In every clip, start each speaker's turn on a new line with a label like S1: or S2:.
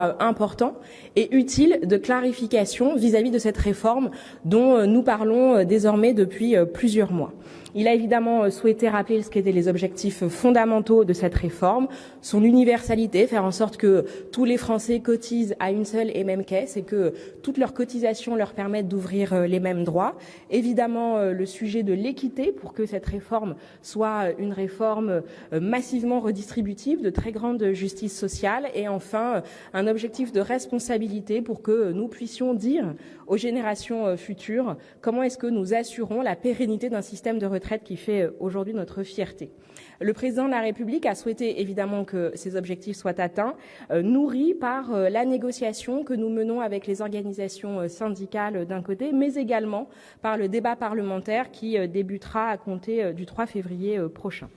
S1: important et utile de clarification vis-à-vis de cette réforme dont nous parlons désormais depuis plusieurs mois. Il a évidemment souhaité rappeler ce qu'étaient les objectifs fondamentaux de cette réforme, son universalité, faire en sorte que tous les Français cotisent à une seule et même caisse et que toutes leurs cotisations leur permettent d'ouvrir les mêmes droits. Évidemment, le sujet de l'équité pour que cette réforme soit une réforme massivement redistributive, de très grande justice sociale et enfin un objectif de responsabilité pour que nous puissions dire aux générations futures comment est-ce que nous assurons la pérennité d'un système de retraite qui fait aujourd'hui notre fierté. Le président de la République a souhaité évidemment que ces objectifs soient atteints, nourris par la négociation que nous menons avec les organisations syndicales d'un côté, mais également par le débat parlementaire qui débutera à compter du 3 février prochain.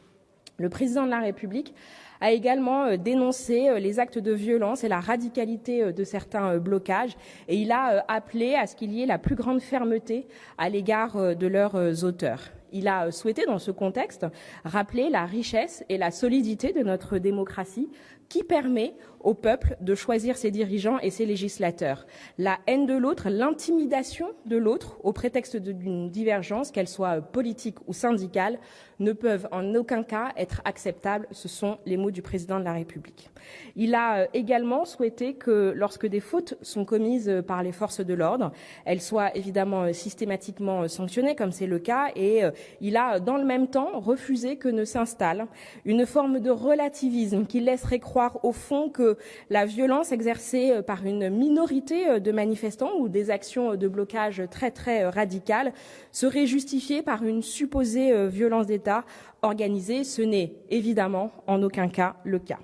S1: Le président de la République a également dénoncé les actes de violence et la radicalité de certains blocages et il a appelé à ce qu'il y ait la plus grande fermeté à l'égard de leurs auteurs. Il a souhaité, dans ce contexte, rappeler la richesse et la solidité de notre démocratie qui permet au peuple de choisir ses dirigeants et ses législateurs. La haine de l'autre, l'intimidation de l'autre au prétexte d'une divergence, qu'elle soit politique ou syndicale, ne peuvent en aucun cas être acceptables. Ce sont les mots du président de la République. Il a également souhaité que lorsque des fautes sont commises par les forces de l'ordre, elles soient évidemment systématiquement sanctionnées, comme c'est le cas, et il a dans le même temps refusé que ne s'installe une forme de relativisme qui laisserait croire au fond que la violence exercée par une minorité de manifestants ou des actions de blocage très radicales serait justifiée par une supposée violence d'État organisée. Ce n'est évidemment en aucun cas le cas.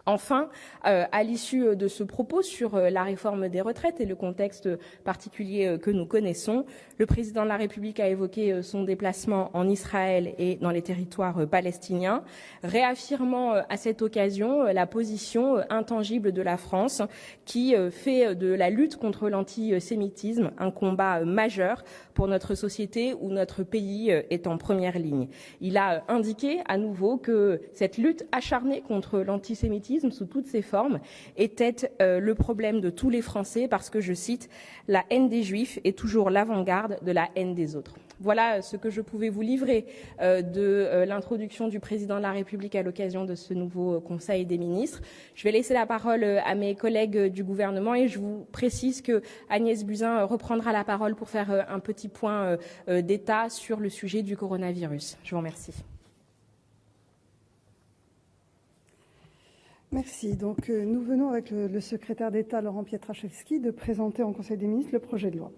S1: Enfin, à l'issue de ce propos sur la réforme des retraites et le contexte particulier que nous connaissons, le président de la République a évoqué son déplacement en Israël et dans les territoires palestiniens, réaffirmant à cette occasion la position intangible de la France qui fait de la lutte contre l'antisémitisme un combat majeur pour notre société où notre pays est en première ligne. Il a indiqué à nouveau que cette lutte acharnée contre l'antisémitisme sous toutes ses formes était le problème de tous les Français parce que, je cite, « la haine des Juifs est toujours l'avant-garde de la haine des autres ». Voilà ce que je pouvais vous livrer de l'introduction du président de la République à l'occasion de ce nouveau Conseil des ministres. Je vais laisser la parole à mes collègues du gouvernement et je vous précise que Agnès Buzyn reprendra la parole pour faire un petit point d'état sur le sujet du coronavirus. Je vous remercie.
S2: Merci. Donc, nous venons avec le secrétaire d'État Laurent Pietraszewski de présenter en Conseil des ministres le projet de loi.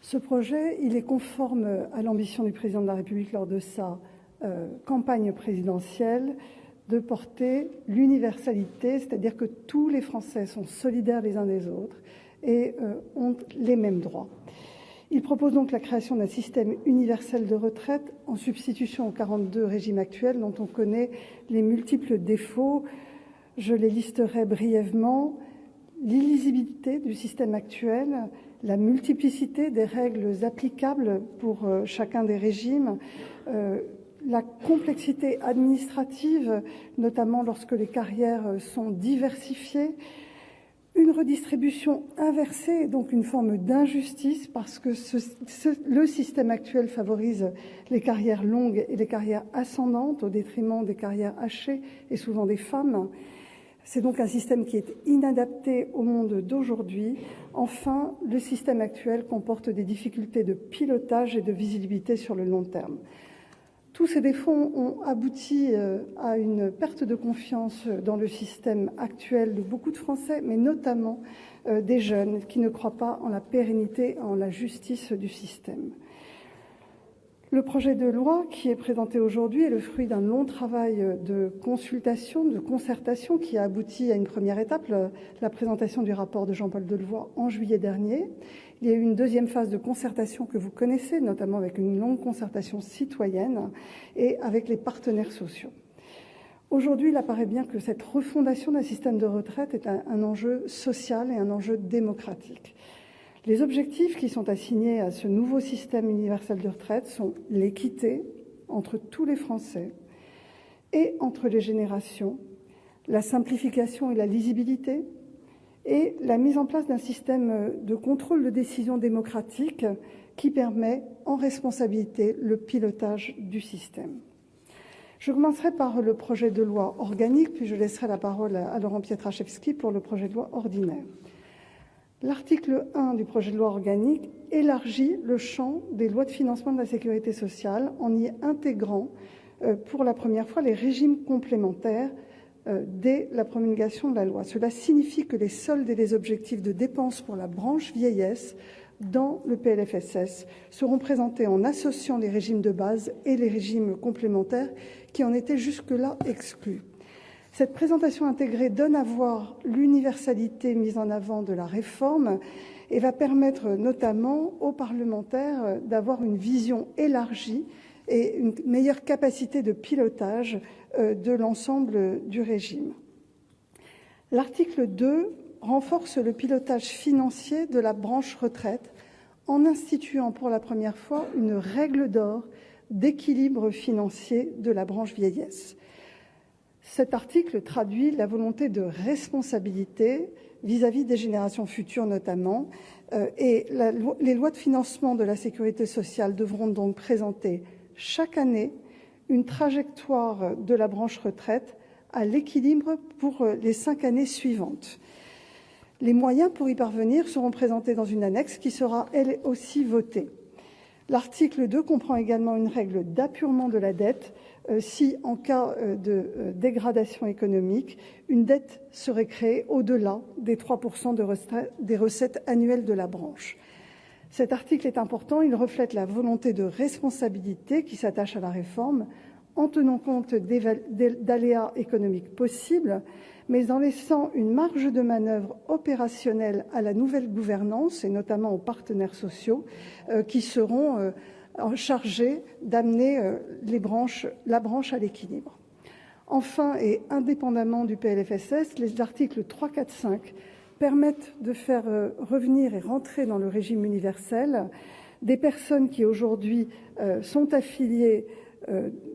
S2: Ce projet, il est conforme à l'ambition du président de la République lors de sa campagne présidentielle de porter l'universalité, c'est-à-dire que tous les Français sont solidaires les uns des autres et ont les mêmes droits. Il propose donc la création d'un système universel de retraite en substitution aux 42 régimes actuels dont on connaît les multiples défauts. Je les listerai brièvement. L'illisibilité du système actuel, la multiplicité des règles applicables pour chacun des régimes, la complexité administrative, notamment lorsque les carrières sont diversifiées, une redistribution inversée, donc une forme d'injustice, parce que le système actuel favorise les carrières longues et les carrières ascendantes au détriment des carrières hachées et souvent des femmes. C'est donc un système qui est inadapté au monde d'aujourd'hui. Enfin, le système actuel comporte des difficultés de pilotage et de visibilité sur le long terme. Tous ces défauts ont abouti à une perte de confiance dans le système actuel de beaucoup de Français, mais notamment des jeunes qui ne croient pas en la pérennité, en la justice du système. Le projet de loi qui est présenté aujourd'hui est le fruit d'un long travail de consultation, de concertation qui a abouti à une première étape, la présentation du rapport de Jean-Paul Delevoye en juillet dernier. Il y a eu une deuxième phase de concertation que vous connaissez, notamment avec une longue concertation citoyenne et avec les partenaires sociaux. Aujourd'hui, il apparaît bien que cette refondation d'un système de retraite est un enjeu social et un enjeu démocratique. Les objectifs qui sont assignés à ce nouveau système universel de retraite sont l'équité entre tous les Français et entre les générations, la simplification et la lisibilité, et la mise en place d'un système de contrôle de décision démocratique qui permet, en responsabilité, le pilotage du système. Je commencerai par le projet de loi organique, puis je laisserai la parole à Laurent Pietraszewski pour le projet de loi ordinaire. L'article 1 du projet de loi organique élargit le champ des lois de financement de la sécurité sociale en y intégrant pour la première fois les régimes complémentaires dès la promulgation de la loi. Cela signifie que les soldes et les objectifs de dépenses pour la branche vieillesse dans le PLFSS seront présentés en associant les régimes de base et les régimes complémentaires qui en étaient jusque-là exclus. Cette présentation intégrée donne à voir l'universalité mise en avant de la réforme et va permettre notamment aux parlementaires d'avoir une vision élargie et une meilleure capacité de pilotage de l'ensemble du régime. L'article 2 renforce le pilotage financier de la branche retraite en instituant pour la première fois une règle d'or d'équilibre financier de la branche vieillesse. Cet article traduit la volonté de responsabilité vis-à-vis des générations futures notamment, et les lois de financement de la sécurité sociale devront donc présenter chaque année une trajectoire de la branche retraite à l'équilibre pour les 5 années suivantes. Les moyens pour y parvenir seront présentés dans une annexe qui sera, elle aussi, votée. L'article 2 comprend également une règle d'apurement de la dette si, en cas de dégradation économique, une dette serait créée au-delà des 3% des recettes annuelles de la branche. Cet article est important, il reflète la volonté de responsabilité qui s'attache à la réforme en tenant compte d'aléas économiques possibles, mais en laissant une marge de manœuvre opérationnelle à la nouvelle gouvernance et notamment aux partenaires sociaux qui seront chargés d'amener la branche à l'équilibre. Enfin, et indépendamment du PLFSS, les articles 3, 4, 5 permettent de faire revenir et rentrer dans le régime universel des personnes qui aujourd'hui sont affiliées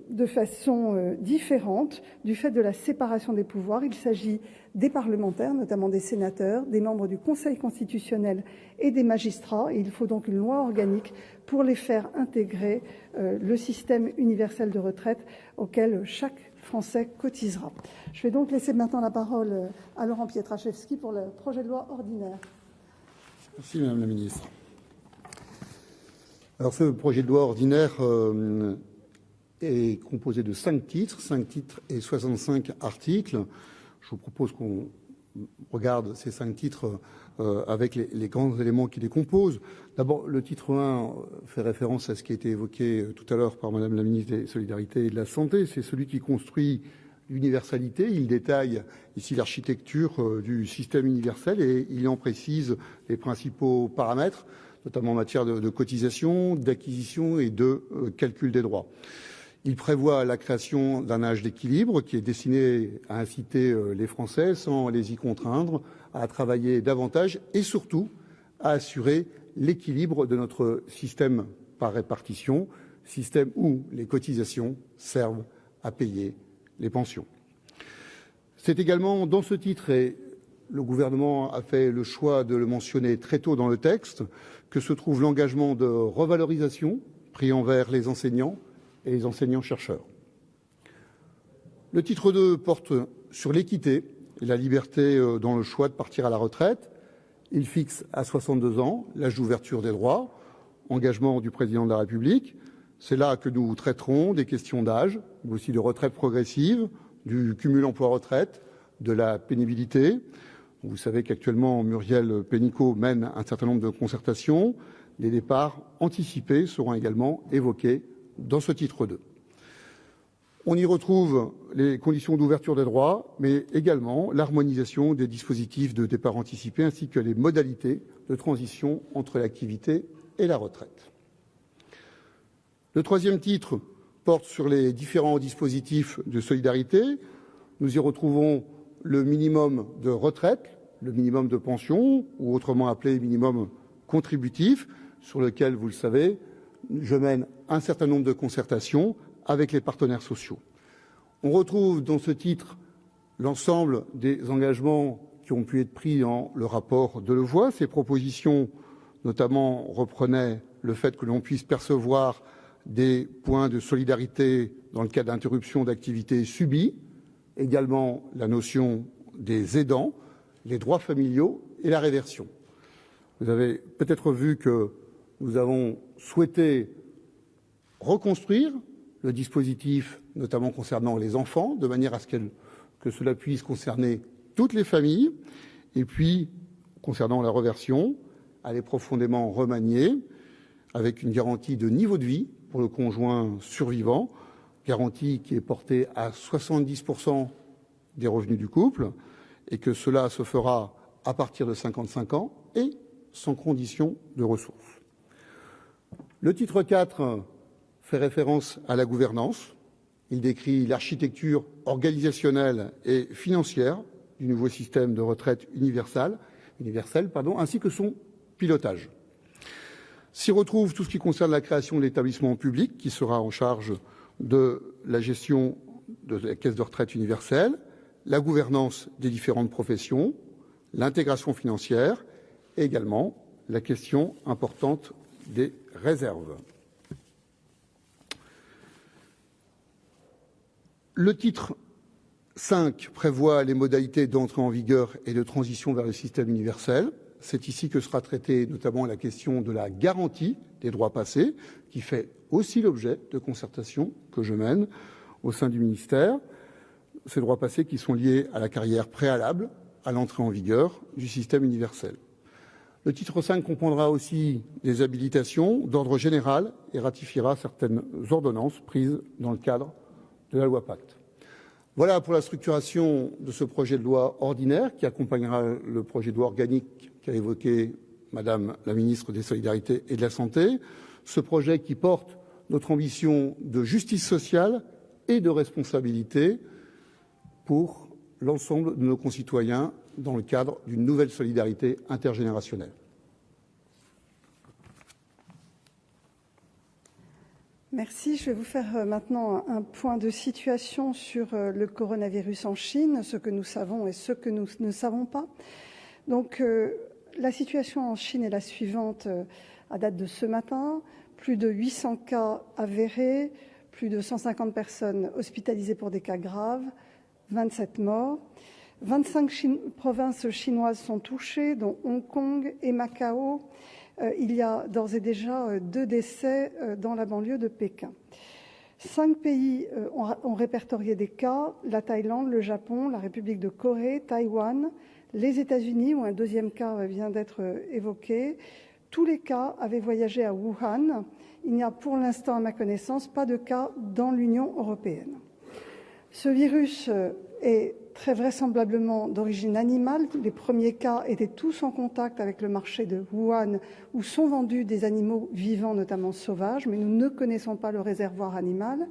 S2: de façon différente du fait de la séparation des pouvoirs. Il s'agit des parlementaires, notamment des sénateurs, des membres du Conseil constitutionnel et des magistrats. Et il faut donc une loi organique pour les faire intégrer le système universel de retraite auquel chaque Français cotisera. Je vais donc laisser maintenant la parole à Laurent Pietraszewski pour le projet de loi ordinaire.
S3: Merci Madame la Ministre. Alors ce projet de loi ordinaire est composé de 5 titres et 65 articles. Je vous propose qu'on regarde ces 5 titres avec les grands éléments qui les composent. D'abord, le titre 1 fait référence à ce qui a été évoqué tout à l'heure par Madame la Ministre des Solidarités et de la Santé. C'est celui qui construit l'universalité. Il détaille ici l'architecture du système universel et il en précise les principaux paramètres, notamment en matière de cotisation, d'acquisition et de calcul des droits. Il prévoit la création d'un âge d'équilibre qui est destiné à inciter les Français, sans les y contraindre, à travailler davantage et surtout à assurer l'équilibre de notre système par répartition, système où les cotisations servent à payer les pensions. C'est également dans ce titre, et le gouvernement a fait le choix de le mentionner très tôt dans le texte, que se trouve l'engagement de revalorisation pris envers les enseignants et les enseignants-chercheurs. Le titre 2 porte sur l'équité et la liberté dans le choix de partir à la retraite. Il fixe à 62 ans l'âge d'ouverture des droits, engagement du président de la République. C'est là que nous traiterons des questions d'âge, mais aussi de retraite progressive, du cumul emploi-retraite, de la pénibilité. Vous savez qu'actuellement, Muriel Pénicaud mène un certain nombre de concertations. Les départs anticipés seront également évoqués dans ce titre 2. On y retrouve les conditions d'ouverture des droits, mais également l'harmonisation des dispositifs de départ anticipé ainsi que les modalités de transition entre l'activité et la retraite. Le troisième titre porte sur les différents dispositifs de solidarité. Nous y retrouvons le minimum de retraite, le minimum de pension, ou autrement appelé minimum contributif, sur lequel, vous le savez, je mène un certain nombre de concertations avec les partenaires sociaux. On retrouve dans ce titre l'ensemble des engagements qui ont pu être pris dans le rapport Delevoye. Ces propositions, notamment, reprenaient le fait que l'on puisse percevoir des points de solidarité dans le cas d'interruption d'activité subie, également la notion des aidants, les droits familiaux et la réversion. Vous avez peut-être vu que nous avons souhaité reconstruire le dispositif, notamment concernant les enfants, de manière à ce que cela puisse concerner toutes les familles. Et puis, concernant la réversion, elle est profondément remaniée, avec une garantie de niveau de vie pour le conjoint survivant, garantie qui est portée à 70% des revenus du couple, et que cela se fera à partir de 55 ans et sans condition de ressources. Le titre 4 fait référence à la gouvernance. Il décrit l'architecture organisationnelle et financière du nouveau système de retraite universel, ainsi que son pilotage. S'y retrouve tout ce qui concerne la création de l'établissement public qui sera en charge de la gestion de la caisse de retraite universelle, la gouvernance des différentes professions, l'intégration financière et également la question importante des réserves. Le titre 5 prévoit les modalités d'entrée en vigueur et de transition vers le système universel. C'est ici que sera traitée notamment la question de la garantie des droits passés, qui fait aussi l'objet de concertations que je mène au sein du ministère. Ces droits passés qui sont liés à la carrière préalable à l'entrée en vigueur du système universel. Le titre 5 comprendra aussi des habilitations d'ordre général et ratifiera certaines ordonnances prises dans le cadre de la loi Pacte. Voilà pour la structuration de ce projet de loi ordinaire qui accompagnera le projet de loi organique qu'a évoqué Madame la ministre des Solidarités et de la Santé. Ce projet qui porte notre ambition de justice sociale et de responsabilité pour l'ensemble de nos concitoyens dans le cadre d'une nouvelle solidarité intergénérationnelle.
S2: Merci. Je vais vous faire maintenant un point de situation sur le coronavirus en Chine, ce que nous savons et ce que nous ne savons pas. Donc, la situation en Chine est la suivante à date de ce matin. Plus de 800 cas avérés, plus de 150 personnes hospitalisées pour des cas graves, 27 morts. 25 provinces chinoises sont touchées, dont Hong Kong et Macao. Il y a d'ores et déjà 2 décès dans la banlieue de Pékin. 5 pays ont répertorié des cas, la Thaïlande, le Japon, la République de Corée, Taïwan, les États-Unis, où un 2e cas vient d'être évoqué. Tous les cas avaient voyagé à Wuhan. Il n'y a pour l'instant, à ma connaissance, pas de cas dans l'Union européenne. Ce virus est très vraisemblablement d'origine animale. Les premiers cas étaient tous en contact avec le marché de Wuhan, où sont vendus des animaux vivants, notamment sauvages, mais nous ne connaissons pas le réservoir animal.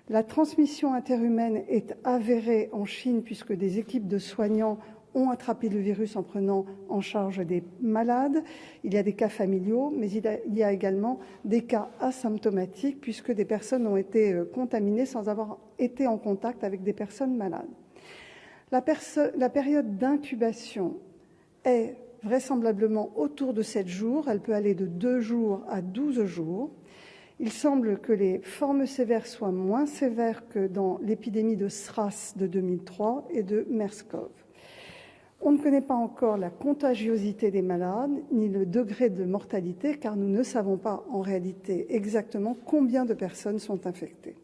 S2: La transmission interhumaine est avérée en Chine, puisque des équipes de soignants ont attrapé le virus en prenant en charge des malades. Il y a des cas familiaux, mais il y a également des cas asymptomatiques, puisque des personnes ont été contaminées sans avoir été en contact avec des personnes malades. La période d'incubation est vraisemblablement autour de 7 jours. Elle peut aller de 2 jours à 12 jours. Il semble que les formes sévères soient moins sévères que dans l'épidémie de SRAS de 2003 et de MERS-CoV. On ne connaît pas encore la contagiosité des malades ni le degré de mortalité, car nous ne savons pas en réalité exactement combien de personnes sont infectées.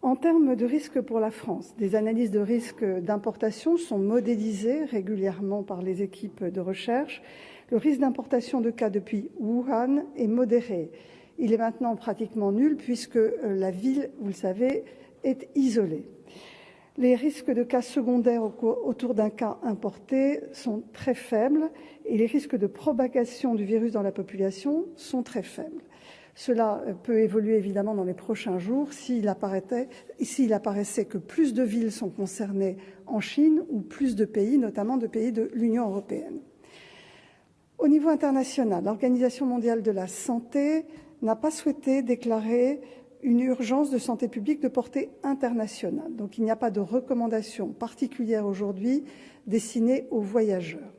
S2: En termes de risque pour la France, des analyses de risque d'importation sont modélisées régulièrement par les équipes de recherche. Le risque d'importation de cas depuis Wuhan est modéré. Il est maintenant pratiquement nul puisque la ville, vous le savez, est isolée. Les risques de cas secondaires autour d'un cas importé sont très faibles et les risques de propagation du virus dans la population sont très faibles. Cela peut évoluer évidemment dans les prochains jours s'il apparaissait que plus de villes sont concernées en Chine ou plus de pays, notamment de pays de l'Union européenne. Au niveau international, l'Organisation mondiale de la santé n'a pas souhaité déclarer une urgence de santé publique de portée internationale. Donc il n'y a pas de recommandation particulière aujourd'hui destinée aux voyageurs.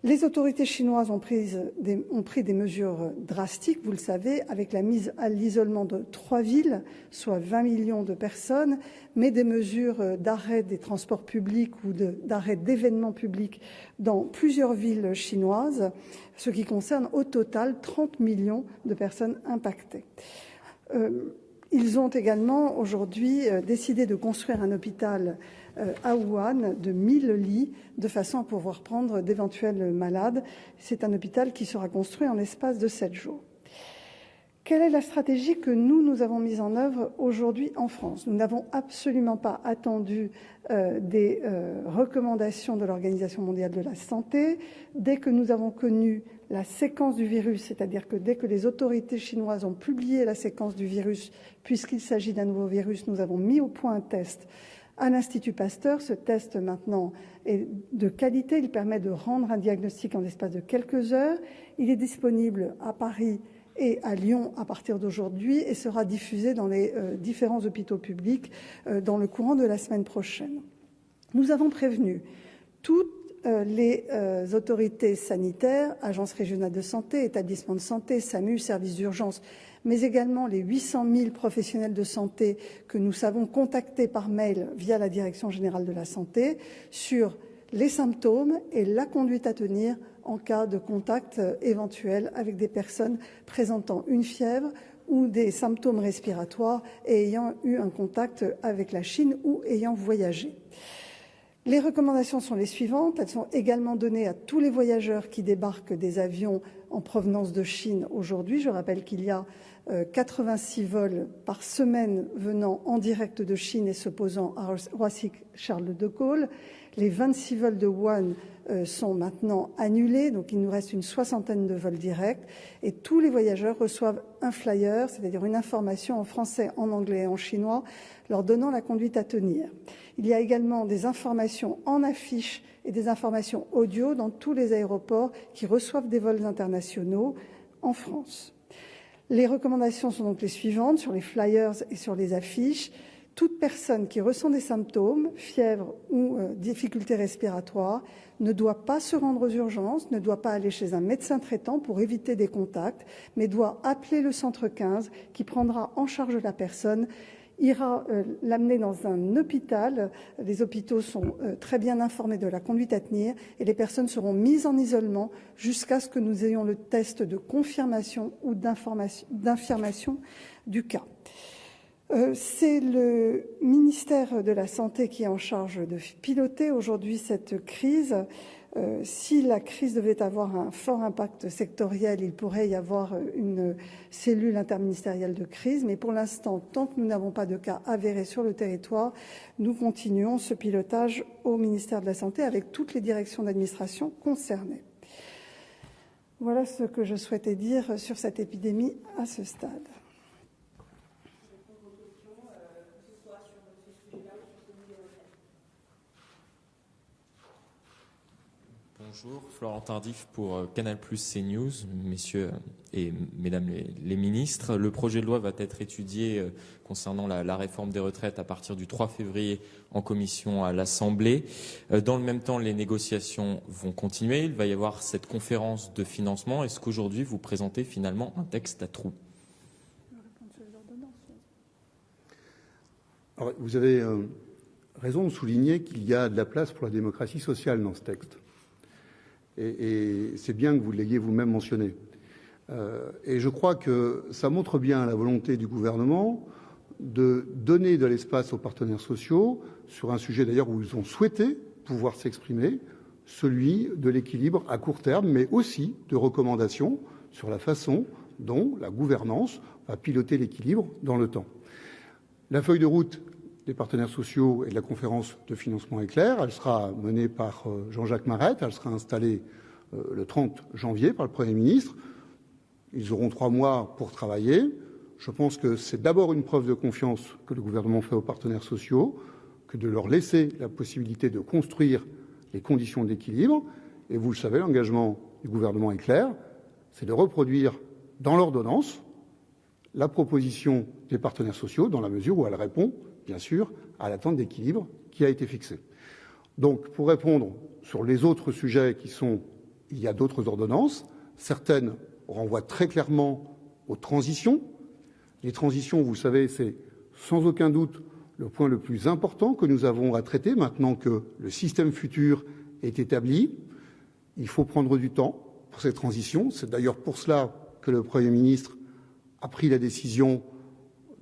S2: Les autorités chinoises ont pris des mesures drastiques, vous le savez, avec la mise à l'isolement de 3 villes, soit 20 millions de personnes, mais des mesures d'arrêt des transports publics ou d'arrêt d'événements publics dans plusieurs villes chinoises, ce qui concerne au total 30 millions de personnes impactées. Ils ont également aujourd'hui décidé de construire un hôpital à Wuhan de 1000 lits de façon à pouvoir prendre d'éventuels malades. C'est un hôpital qui sera construit en l'espace de 7 jours. Quelle est la stratégie que nous avons mise en œuvre aujourd'hui en France? Nous n'avons absolument pas attendu des recommandations de l'Organisation mondiale de la santé. Dès que nous avons connu la séquence du virus, c'est-à-dire que dès que les autorités chinoises ont publié la séquence du virus, puisqu'il s'agit d'un nouveau virus, nous avons mis au point un test à l'Institut Pasteur. Ce test, maintenant, est de qualité. Il permet de rendre un diagnostic en l'espace de quelques heures. Il est disponible à Paris et à Lyon à partir d'aujourd'hui et sera diffusé dans les différents hôpitaux publics dans le courant de la semaine prochaine. Nous avons prévenu toutes les autorités sanitaires, agences régionales de santé, établissements de santé, SAMU, services d'urgence, mais également les 800 000 professionnels de santé que nous savons contacter par mail via la Direction générale de la santé sur les symptômes et la conduite à tenir en cas de contact éventuel avec des personnes présentant une fièvre ou des symptômes respiratoires et ayant eu un contact avec la Chine ou ayant voyagé. Les recommandations sont les suivantes. Elles sont également données à tous les voyageurs qui débarquent des avions en provenance de Chine aujourd'hui. Je rappelle qu'il y a 86 vols par semaine venant en direct de Chine et se posant à Roissy-Charles de Gaulle. Les 26 vols de Wuhan sont maintenant annulés, donc il nous reste une 60aine de vols directs. Et tous les voyageurs reçoivent un flyer, c'est-à-dire une information en français, en anglais et en chinois, leur donnant la conduite à tenir. Il y a également des informations en affiches et des informations audio dans tous les aéroports qui reçoivent des vols internationaux en France. Les recommandations sont donc les suivantes sur les flyers et sur les affiches. Toute personne qui ressent des symptômes, fièvre ou difficultés respiratoires, ne doit pas se rendre aux urgences, ne doit pas aller chez un médecin traitant pour éviter des contacts, mais doit appeler le centre 15 qui prendra en charge la personne, ira l'amener dans un hôpital. Les hôpitaux sont très bien informés de la conduite à tenir et les personnes seront mises en isolement jusqu'à ce que nous ayons le test de confirmation ou d'infirmation du cas. C'est le ministère de la Santé qui est en charge de piloter aujourd'hui cette crise. Si la crise devait avoir un fort impact sectoriel, il pourrait y avoir une cellule interministérielle de crise. Mais pour l'instant, tant que nous n'avons pas de cas avérés sur le territoire, nous continuons ce pilotage au ministère de la Santé avec toutes les directions d'administration concernées. Voilà ce que je souhaitais dire sur cette épidémie à ce stade.
S4: Bonjour, Florent Tardif pour Canal+ CNews, messieurs et mesdames les ministres. Le projet de loi va être étudié concernant la réforme des retraites à partir du 3 février en commission à l'Assemblée. Dans le même temps, les négociations vont continuer. Il va y avoir cette conférence de financement. Est-ce qu'aujourd'hui, vous présentez finalement un texte à trous?
S3: Alors, vous avez raison de souligner qu'il y a de la place pour la démocratie sociale dans ce texte. Et c'est bien que vous l'ayez vous-même mentionné. Et je crois que ça montre bien la volonté du gouvernement de donner de l'espace aux partenaires sociaux sur un sujet d'ailleurs où ils ont souhaité pouvoir s'exprimer, celui de l'équilibre à court terme, mais aussi de recommandations sur la façon dont la gouvernance va piloter l'équilibre dans le temps. La feuille de route des partenaires sociaux et de la conférence de financement est claire. Elle sera menée par Jean-Jacques Marette. Elle sera installée le 30 janvier par le Premier ministre. Ils auront 3 mois pour travailler. Je pense que c'est d'abord une preuve de confiance que le gouvernement fait aux partenaires sociaux, que de leur laisser la possibilité de construire les conditions d'équilibre. Et vous le savez, l'engagement du gouvernement est clair, c'est de reproduire dans l'ordonnance la proposition des partenaires sociaux dans la mesure où elle répond, bien sûr, à l'attente d'équilibre qui a été fixée. Donc, pour répondre sur les autres sujets il y a d'autres ordonnances. Certaines renvoient très clairement aux transitions. Les transitions, vous savez, c'est sans aucun doute le point le plus important que nous avons à traiter maintenant que le système futur est établi. Il faut prendre du temps pour ces transitions. C'est d'ailleurs pour cela que le Premier ministre a pris la décision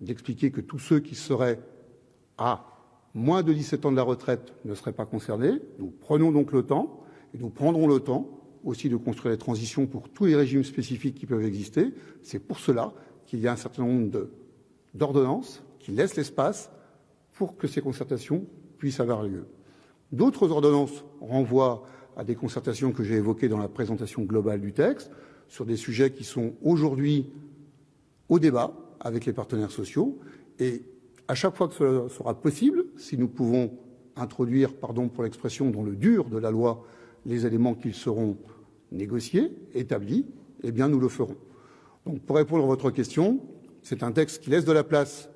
S3: d'expliquer que tous ceux qui seraient à moins de 17 ans de la retraite ne seraient pas concernés. Nous prenons donc le temps, et nous prendrons le temps aussi de construire les transitions pour tous les régimes spécifiques qui peuvent exister. C'est pour cela qu'il y a un certain nombre d'ordonnances qui laissent l'espace pour que ces concertations puissent avoir lieu. D'autres ordonnances renvoient à des concertations que j'ai évoquées dans la présentation globale du texte, sur des sujets qui sont aujourd'hui au débat avec les partenaires sociaux. Et à chaque fois que cela sera possible, si nous pouvons introduire, pardon pour l'expression, dans le dur de la loi, les éléments qui seront négociés, établis, eh bien nous le ferons. Donc pour répondre à votre question, c'est un texte qui laisse de la place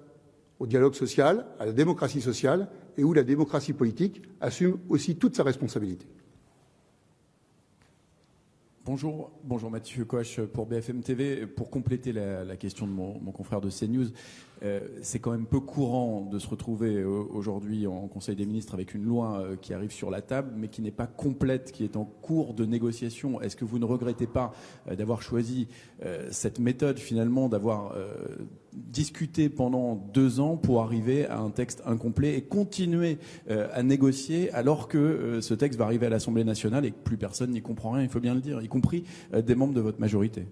S3: au dialogue social, à la démocratie sociale, et où la démocratie politique assume aussi toute sa responsabilité.
S5: Bonjour Mathieu Coche pour BFM TV. Pour compléter la question de mon confrère de CNews, c'est quand même peu courant de se retrouver aujourd'hui en Conseil des ministres avec une loi qui arrive sur la table mais qui n'est pas complète, qui est en cours de négociation. Est-ce que vous ne regrettez pas d'avoir choisi cette méthode finalement, d'avoir discuté pendant 2 ans pour arriver à un texte incomplet et continuer à négocier alors que ce texte va arriver à l'Assemblée nationale et que plus personne n'y comprend rien, il faut bien le dire, y compris des membres de votre majorité?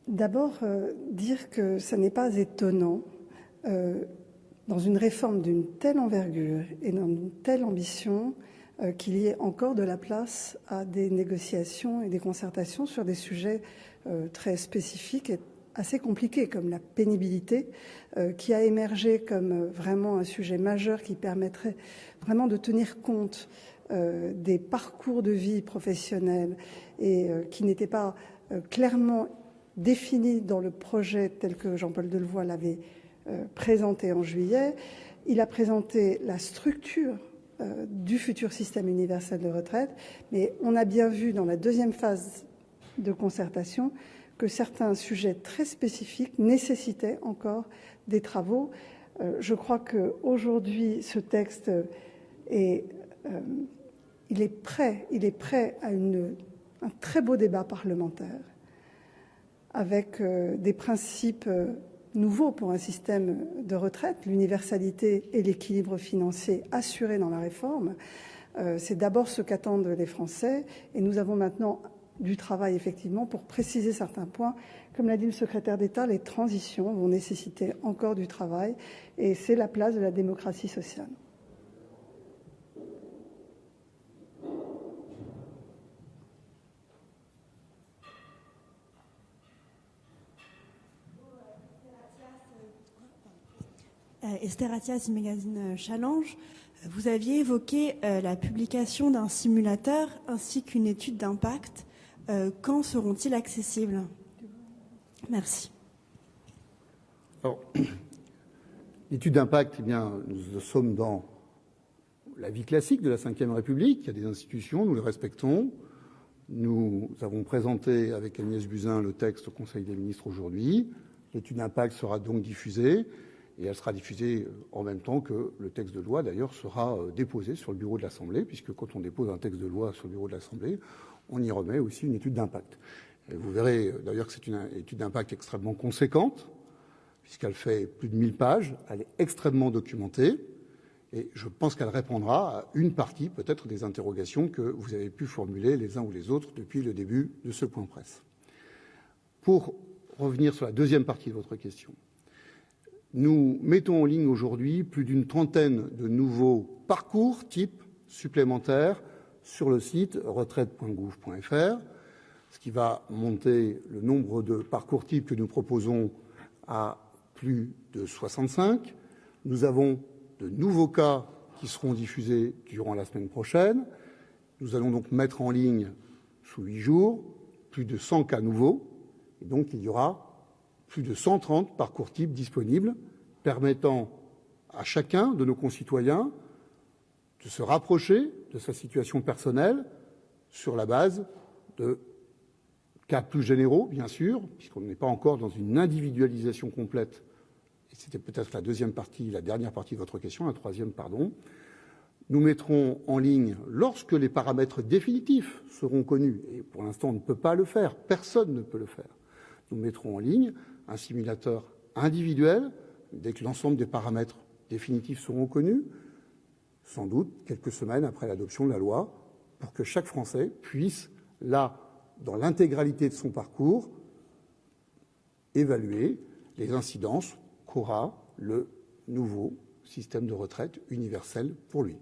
S2: D'abord, dire que ce n'est pas étonnant, dans une réforme d'une telle envergure et d'une telle ambition, qu'il y ait encore de la place à des négociations et des concertations sur des sujets très spécifiques et assez compliqués, comme la pénibilité, qui a émergé comme vraiment un sujet majeur qui permettrait vraiment de tenir compte des parcours de vie professionnels et qui n'était pas clairement défini dans le projet tel que Jean-Paul Delevoye l'avait présenté en juillet. Il a présenté la structure du futur système universel de retraite, mais on a bien vu dans la deuxième phase de concertation que certains sujets très spécifiques nécessitaient encore des travaux. Je crois qu'aujourd'hui, ce texte il est prêt à un très beau débat parlementaire avec des principes nouveaux pour un système de retraite, l'universalité et l'équilibre financier assurés dans la réforme. C'est d'abord ce qu'attendent les Français et nous avons maintenant du travail effectivement pour préciser certains points. Comme l'a dit le secrétaire d'État, les transitions vont nécessiter encore du travail et c'est la place de la démocratie sociale.
S6: Esther Attias, magazine Challenge. Vous aviez évoqué la publication d'un simulateur ainsi qu'une étude d'impact. Quand seront-ils accessibles? Merci.
S3: Alors, l'étude d'impact, eh bien, nous sommes dans la vie classique de la Ve République. Il y a des institutions, nous les respectons. Nous avons présenté avec Agnès Buzyn le texte au Conseil des ministres aujourd'hui. L'étude d'impact sera donc diffusée. Et elle sera diffusée en même temps que le texte de loi, d'ailleurs, sera déposé sur le bureau de l'Assemblée, puisque quand on dépose un texte de loi sur le bureau de l'Assemblée, on y remet aussi une étude d'impact. Et vous verrez d'ailleurs que c'est une étude d'impact extrêmement conséquente, puisqu'elle fait plus de 1000 pages, elle est extrêmement documentée, et je pense qu'elle répondra à une partie, peut-être, des interrogations que vous avez pu formuler les uns ou les autres depuis le début de ce point presse. Pour revenir sur la deuxième partie de votre question, nous mettons en ligne aujourd'hui plus d'une trentaine de nouveaux parcours types supplémentaires sur le site retraite.gouv.fr, ce qui va monter le nombre de parcours types que nous proposons à plus de 65. Nous avons de nouveaux cas qui seront diffusés durant la semaine prochaine. Nous allons donc mettre en ligne sous 8 jours plus de 100 cas nouveaux. Et donc, il y aura plus de 130 parcours types disponibles, permettant à chacun de nos concitoyens de se rapprocher de sa situation personnelle sur la base de cas plus généraux, bien sûr, puisqu'on n'est pas encore dans une individualisation complète. Et c'était peut-être la dernière partie de votre question, la troisième, pardon. Nous mettrons en ligne, lorsque les paramètres définitifs seront connus, et pour l'instant on ne peut pas le faire, personne ne peut le faire, nous mettrons en ligne un simulateur individuel dès que l'ensemble des paramètres définitifs seront connus, sans doute quelques semaines après l'adoption de la loi, pour que chaque Français puisse, là, dans l'intégralité de son parcours, évaluer les incidences qu'aura le nouveau système de retraite universel pour lui.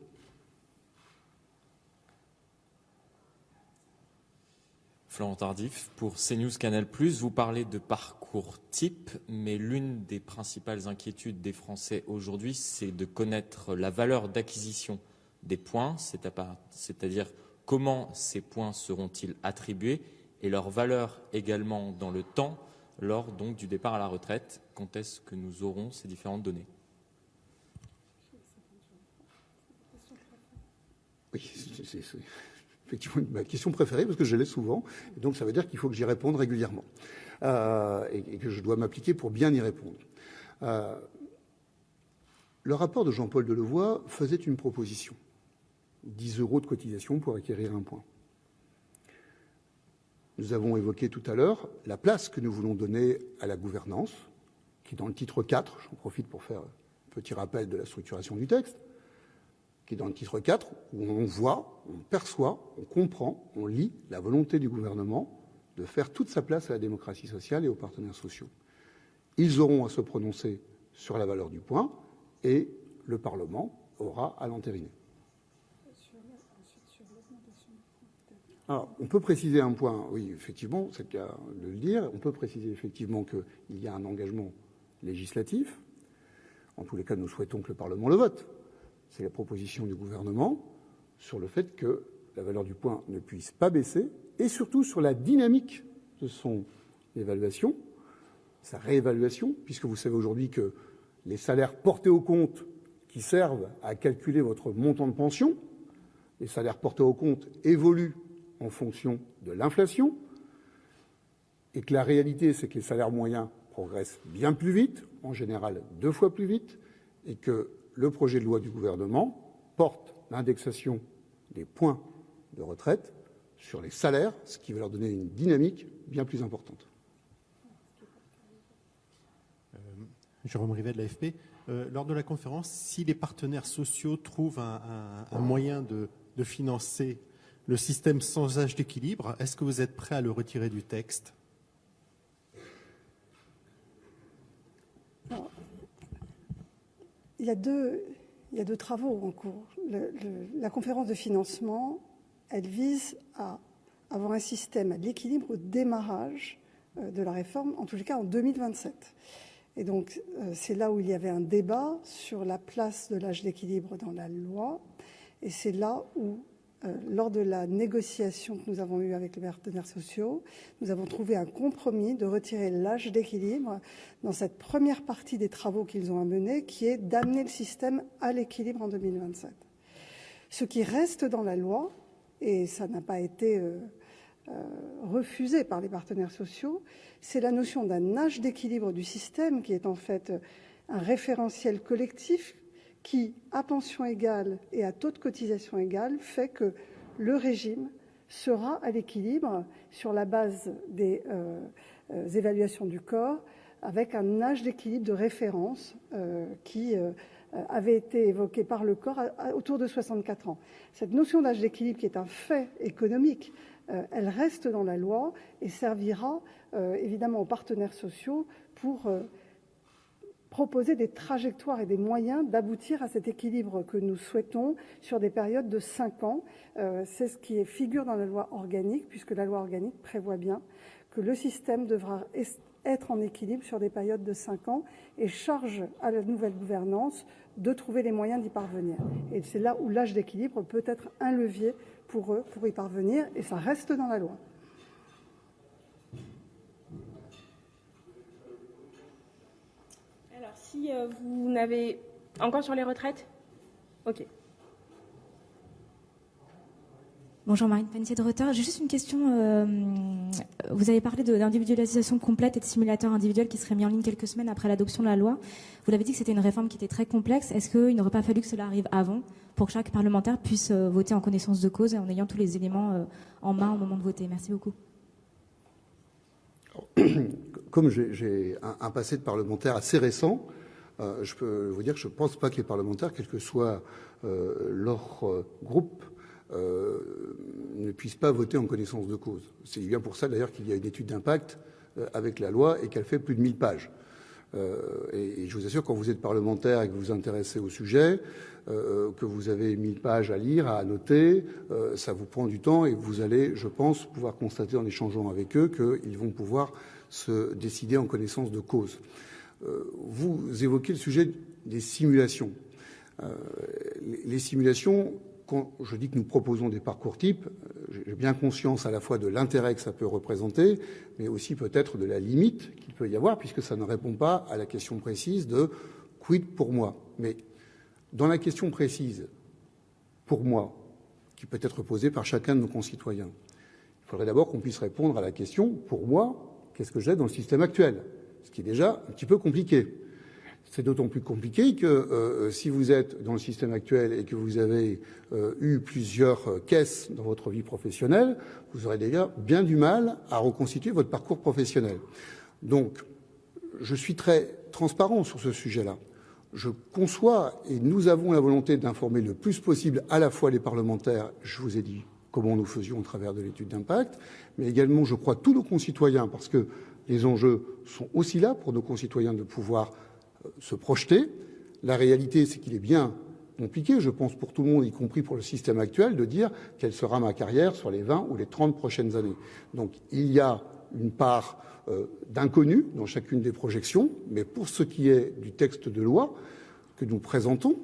S4: Florent Tardif, pour CNews Canal+, vous parlez de parcours type, mais l'une des principales inquiétudes des Français aujourd'hui, c'est de connaître la valeur d'acquisition des points, c'est-à-dire comment ces points seront-ils attribués et leur valeur également dans le temps, lors donc du départ à la retraite. Quand est-ce que nous aurons ces différentes données ?
S3: Oui, c'est effectivement ma question préférée parce que je l'ai souvent, et donc ça veut dire qu'il faut que j'y réponde régulièrement et que je dois m'appliquer pour bien y répondre. Le rapport de Jean-Paul Delevoye faisait une proposition, 10 € de cotisation pour acquérir un point. Nous avons évoqué tout à l'heure la place que nous voulons donner à la gouvernance, qui est dans le titre 4, j'en profite pour faire un petit rappel de la structuration du texte, qui est dans le titre 4, où on voit, on perçoit, on comprend, on lit la volonté du gouvernement de faire toute sa place à la démocratie sociale et aux partenaires sociaux. Ils auront à se prononcer sur la valeur du point et le Parlement aura à l'entériner. Alors, on peut préciser un point, oui, effectivement, c'est le cas de le dire, on peut préciser effectivement qu'il y a un engagement législatif. En tous les cas, nous souhaitons que le Parlement le vote. C'est la proposition du gouvernement sur le fait que la valeur du point ne puisse pas baisser et surtout sur la dynamique de son évaluation, sa réévaluation, puisque vous savez aujourd'hui que les salaires portés au compte qui servent à calculer votre montant de pension, les salaires portés au compte évoluent en fonction de l'inflation et que la réalité, c'est que les salaires moyens progressent bien plus vite, en général 2 fois plus vite, et que le projet de loi du gouvernement porte l'indexation des points de retraite sur les salaires, ce qui va leur donner une dynamique bien plus importante.
S7: Jérôme Rivet de l'AFP. Lors de la conférence, si les partenaires sociaux trouvent un moyen de financer le système sans âge d'équilibre, est-ce que vous êtes prêt à le retirer du texte ?
S2: Alors, il y a deux travaux en cours. La conférence de financement, elle vise à avoir un système à l'équilibre au démarrage de la réforme, en tous les cas en 2027. Et donc, c'est là où il y avait un débat sur la place de l'âge d'équilibre dans la loi. Et c'est là où, lors de la négociation que nous avons eue avec les partenaires sociaux, nous avons trouvé un compromis de retirer l'âge d'équilibre dans cette première partie des travaux qu'ils ont à mener, qui est d'amener le système à l'équilibre en 2027. Ce qui reste dans la loi, et ça n'a pas été refusé par les partenaires sociaux, c'est la notion d'un âge d'équilibre du système qui est en fait un référentiel collectif qui, à pension égale et à taux de cotisation égal, fait que le régime sera à l'équilibre sur la base des évaluations du corps avec un âge d'équilibre de référence qui avait été évoqué par le corps autour de 64 ans. Cette notion d'âge d'équilibre, qui est un fait économique, elle reste dans la loi et servira évidemment aux partenaires sociaux pour proposer des trajectoires et des moyens d'aboutir à cet équilibre que nous souhaitons sur des périodes de 5 ans. C'est ce qui figure dans la loi organique, puisque la loi organique prévoit bien que le système devra être en équilibre sur des périodes de 5 ans et charge à la nouvelle gouvernance de trouver les moyens d'y parvenir. Et c'est là où l'âge d'équilibre peut être un levier pour eux, pour y parvenir, et ça reste dans la loi.
S1: Si vous n'avez... Encore sur les retraites? Ok.
S8: Bonjour Marine Panissier de Reuters. J'ai juste une question. Vous avez parlé d'individualisation complète et de simulateurs individuels qui seraient mis en ligne quelques semaines après l'adoption de la loi. Vous l'avez dit que c'était une réforme qui était très complexe. Est-ce qu'il n'aurait pas fallu que cela arrive avant pour que chaque parlementaire puisse voter en connaissance de cause et en ayant tous les éléments en main au moment de voter? Merci beaucoup.
S3: Comme j'ai un passé de parlementaire assez récent, je peux vous dire que je ne pense pas que les parlementaires, quel que soit leur groupe, ne puissent pas voter en connaissance de cause. C'est bien pour ça d'ailleurs qu'il y a une étude d'impact avec la loi et qu'elle fait plus de 1000 pages. Et je vous assure, quand vous êtes parlementaire et que vous vous intéressez au sujet, que vous avez 1000 pages à lire, à annoter, ça vous prend du temps et vous allez, je pense, pouvoir constater en échangeant avec eux qu'ils vont pouvoir se décider en connaissance de cause. Vous évoquez le sujet des simulations. Les simulations, quand je dis que nous proposons des parcours types, j'ai bien conscience à la fois de l'intérêt que ça peut représenter, mais aussi peut-être de la limite qu'il peut y avoir, puisque ça ne répond pas à la question précise de quid pour moi. Mais dans la question précise, pour moi, qui peut être posée par chacun de nos concitoyens, il faudrait d'abord qu'on puisse répondre à la question, pour moi, qu'est-ce que j'ai dans le système actuel? Ce qui est déjà un petit peu compliqué. C'est d'autant plus compliqué que si vous êtes dans le système actuel et que vous avez eu plusieurs caisses dans votre vie professionnelle, vous aurez déjà bien du mal à reconstituer votre parcours professionnel. Donc, je suis très transparent sur ce sujet-là. Je conçois et nous avons la volonté d'informer le plus possible à la fois les parlementaires, je vous ai dit comment nous faisions au travers de l'étude d'impact, mais également, je crois, tous nos concitoyens, parce que les enjeux sont aussi là pour nos concitoyens de pouvoir se projeter. La réalité, c'est qu'il est bien compliqué, je pense, pour tout le monde, y compris pour le système actuel, de dire quelle sera ma carrière sur les 20 ou les 30 prochaines années. Donc, il y a une part d'inconnu dans chacune des projections, mais pour ce qui est du texte de loi que nous présentons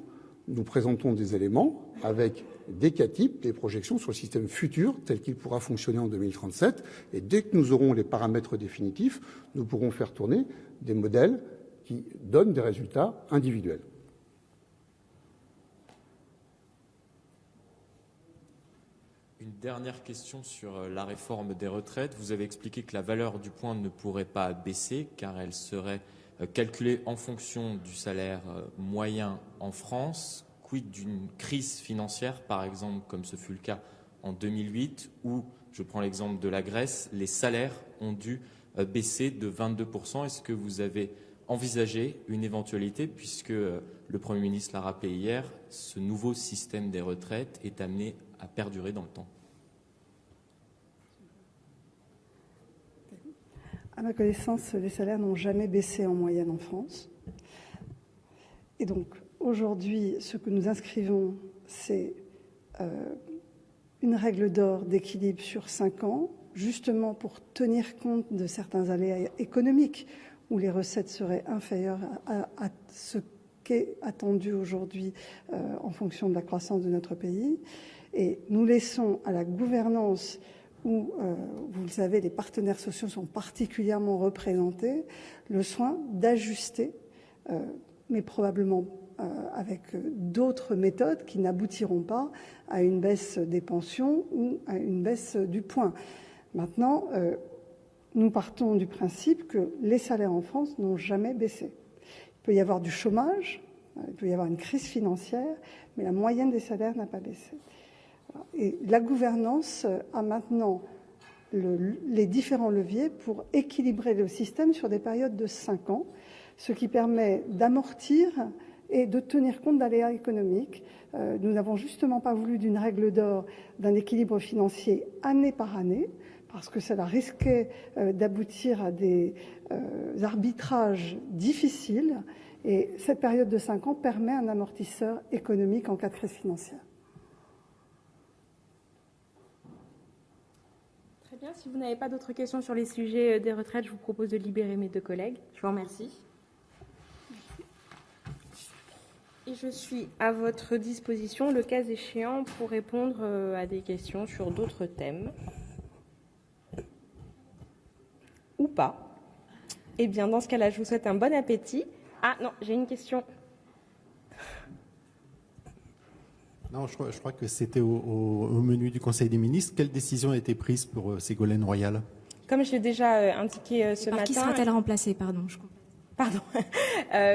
S3: des éléments avec des cas types, des projections sur le système futur tel qu'il pourra fonctionner en 2037. Et dès que nous aurons les paramètres définitifs, nous pourrons faire tourner des modèles qui donnent des résultats individuels.
S4: Une dernière question sur la réforme des retraites. Vous avez expliqué que la valeur du point ne pourrait pas baisser car elle serait calculée en fonction du salaire moyen en France. Quid d'une crise financière, par exemple, comme ce fut le cas en 2008, où, je prends l'exemple de la Grèce, les salaires ont dû baisser de 22%. Est-ce que vous avez envisagé une éventualité, puisque le Premier ministre l'a rappelé hier, ce nouveau système des retraites est amené à perdurer dans le temps?
S2: À ma connaissance, les salaires n'ont jamais baissé en moyenne en France. Et donc, aujourd'hui, ce que nous inscrivons, c'est une règle d'or d'équilibre sur 5 ans, justement pour tenir compte de certains aléas économiques où les recettes seraient inférieures à ce qu'est attendu aujourd'hui en fonction de la croissance de notre pays. Et nous laissons à la gouvernance où, vous le savez, les partenaires sociaux sont particulièrement représentés, le soin d'ajuster, mais probablement avec d'autres méthodes qui n'aboutiront pas à une baisse des pensions ou à une baisse du point. Maintenant, nous partons du principe que les salaires en France n'ont jamais baissé. Il peut y avoir du chômage, il peut y avoir une crise financière, mais la moyenne des salaires n'a pas baissé. Et la gouvernance a maintenant les différents leviers pour équilibrer le système sur des périodes de 5 ans, ce qui permet d'amortir et de tenir compte d'aléas économiques. Nous n'avons justement pas voulu d'une règle d'or d'un équilibre financier année par année, parce que cela risquait d'aboutir à des arbitrages difficiles. Et cette période de 5 ans permet un amortisseur économique en cas de crise financière.
S1: Très bien. Si vous n'avez pas d'autres questions sur les sujets des retraites, je vous propose de libérer mes 2 collègues. Je vous remercie. Et je suis à votre disposition, le cas échéant, pour répondre à des questions sur d'autres thèmes. Ou pas. Eh bien, dans ce cas-là, je vous souhaite un bon appétit Ah non, j'ai une question.
S7: Non, je crois que c'était au menu du Conseil des ministres. Quelle décision a été prise pour Ségolène Royal?
S1: Comme je l'ai déjà indiqué ce
S8: Par
S1: matin...
S8: qui sera-t-elle remplacée? Pardon, je comprends.
S1: Pardon.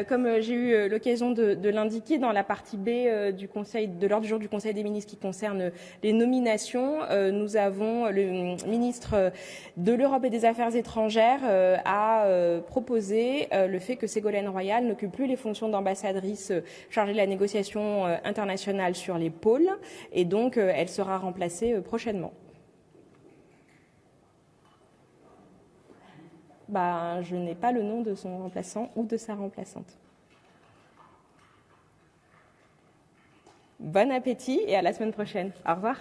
S1: Comme j'ai eu l'occasion de l'indiquer dans la partie B de l'ordre du jour du Conseil des ministres qui concerne les nominations, nous avons le ministre de l'Europe et des Affaires étrangères a proposé le fait que Ségolène Royal n'occupe plus les fonctions d'ambassadrice chargée de la négociation internationale sur les pôles et donc elle sera remplacée prochainement. Je n'ai pas le nom de son remplaçant ou de sa remplaçante. Bon appétit et à la semaine prochaine. Au revoir.